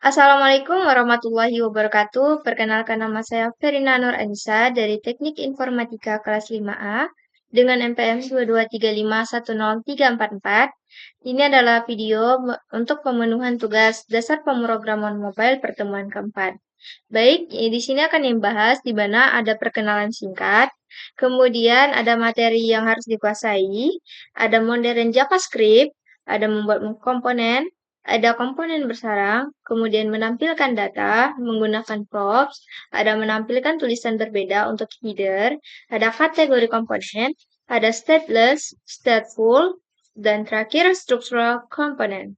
Assalamualaikum warahmatullahi wabarakatuh. Perkenalkan nama saya Ferina Nur Anissa dari Teknik Informatika kelas 5A dengan NPM 223510344. Ini adalah video untuk pemenuhan tugas dasar pemrograman mobile pertemuan keempat. Baik, di sini akan dibahas di mana ada perkenalan singkat, kemudian ada materi yang harus dikuasai, ada modern JavaScript, ada membuat komponen, ada komponen bersarang, kemudian menampilkan data menggunakan props, ada menampilkan tulisan berbeda untuk header, ada kategori komponen, ada stateless, stateful, dan terakhir structural component.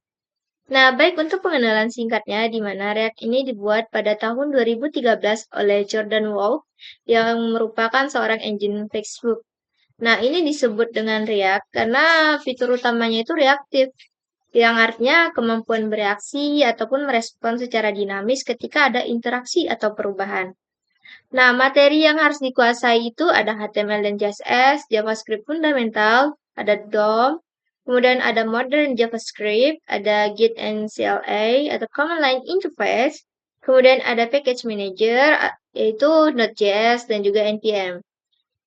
Nah, baik untuk pengenalan singkatnya, di mana React ini dibuat pada tahun 2013 oleh Jordan Wolf, yang merupakan seorang engineer Facebook. Nah, ini disebut dengan React karena fitur utamanya itu reaktif, yang artinya kemampuan bereaksi ataupun merespon secara dinamis ketika ada interaksi atau perubahan. Nah, materi yang harus dikuasai itu ada HTML dan CSS, JavaScript fundamental, ada DOM, kemudian ada modern JavaScript, ada Git and CLA, atau Command Line Interface, kemudian ada Package Manager, yaitu Node.js dan juga NPM.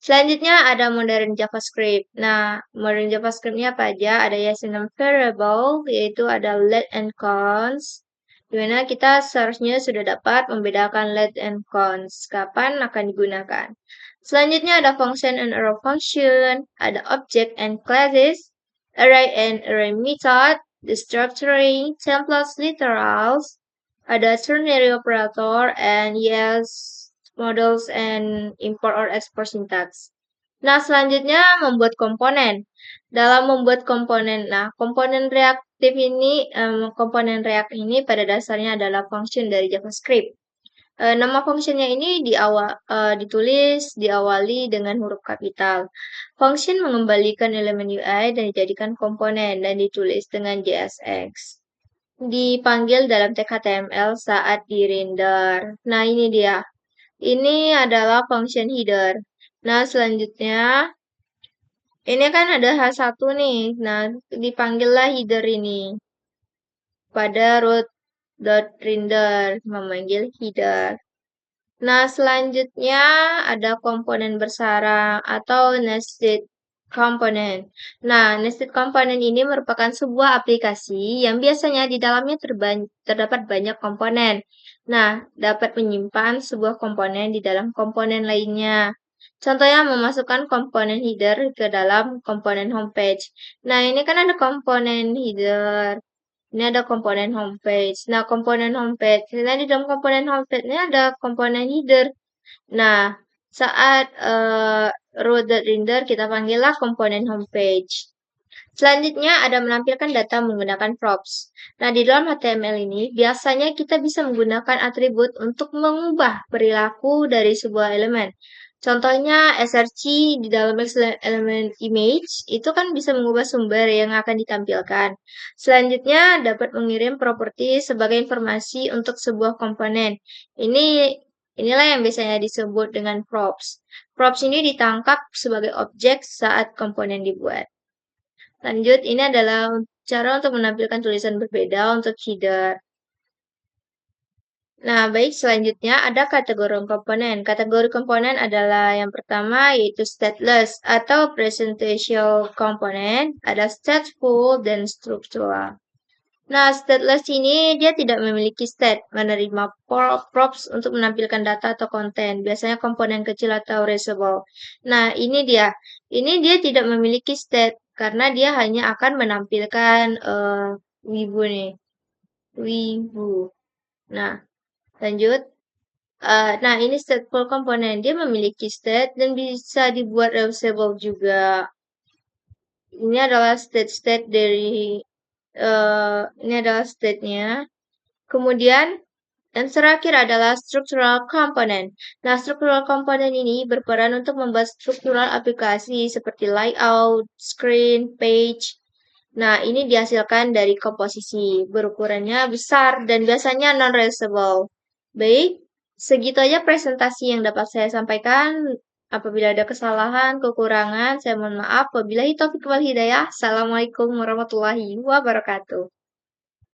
Selanjutnya ada modern JavaScript. Nah, modern JavaScript-nya apa aja? Ada YASM variable, yaitu ada let and cons, di mana kita seharusnya sudah dapat membedakan let and cons, kapan akan digunakan. Selanjutnya ada function and array function, ada object and classes, array and array method, destructuring, templates literals, ada ternary operator, and yes, models and import or export syntax. Nah, selanjutnya membuat komponen. Dalam membuat komponen, komponen reaktif ini, komponen React ini pada dasarnya adalah function dari JavaScript. Nama functionnya ini diawali dengan huruf kapital. Function mengembalikan elemen UI dan dijadikan komponen dan ditulis dengan JSX. Dipanggil dalam tag HTML saat di-render. Nah, ini dia. Ini adalah function header. Nah, selanjutnya, ini kan ada H1 nih. Nah, dipanggillah header ini. Pada root.render, memanggil header. Nah, selanjutnya ada komponen bersarang atau nested component. Nah, nested component ini merupakan sebuah aplikasi yang biasanya di dalamnya terdapat banyak komponen. Nah, dapat menyimpan sebuah komponen di dalam komponen lainnya. Contohnya memasukkan komponen header ke dalam komponen homepage. Nah, ini kan ada komponen header. Ini ada komponen homepage. Nah, komponen homepage. Nah, di dalam komponen homepage ini ada komponen header. Nah, saat root.render kita panggillah komponen homepage. Selanjutnya ada menampilkan data menggunakan props. Nah, di dalam HTML ini biasanya kita bisa menggunakan atribut untuk mengubah perilaku dari sebuah elemen. Contohnya src di dalam elemen image itu kan bisa mengubah sumber yang akan ditampilkan. Selanjutnya dapat mengirim properti sebagai informasi untuk sebuah komponen. Inilah yang biasanya disebut dengan props. Props ini ditangkap sebagai objek saat komponen dibuat. Lanjut, ini adalah cara untuk menampilkan tulisan berbeda untuk header. Nah, baik, selanjutnya ada kategori komponen. Kategori komponen adalah yang pertama yaitu stateless atau presentational component, ada stateful dan structural. Nah, stateless ini dia tidak memiliki state, menerima props untuk menampilkan data atau konten, biasanya komponen kecil atau reusable. Nah, ini dia. Ini dia tidak memiliki state karena dia hanya akan menampilkan wibu nih. Wibu. Nah, lanjut. Nah, ini stateful komponen. Dia memiliki state dan bisa dibuat reusable juga. Ini adalah state dari ini adalah state-nya. Kemudian, yang terakhir adalah structural component. Nah, structural component ini berperan untuk membuat struktural aplikasi seperti layout, screen, page. Nah, ini dihasilkan dari komposisi. Berukurannya besar dan biasanya non-reusable. Baik, segitu aja presentasi yang dapat saya sampaikan. Apabila ada kesalahan, kekurangan, saya mohon maaf. Wabillahi taufiq wal hidayah. Assalamualaikum warahmatullahi wabarakatuh.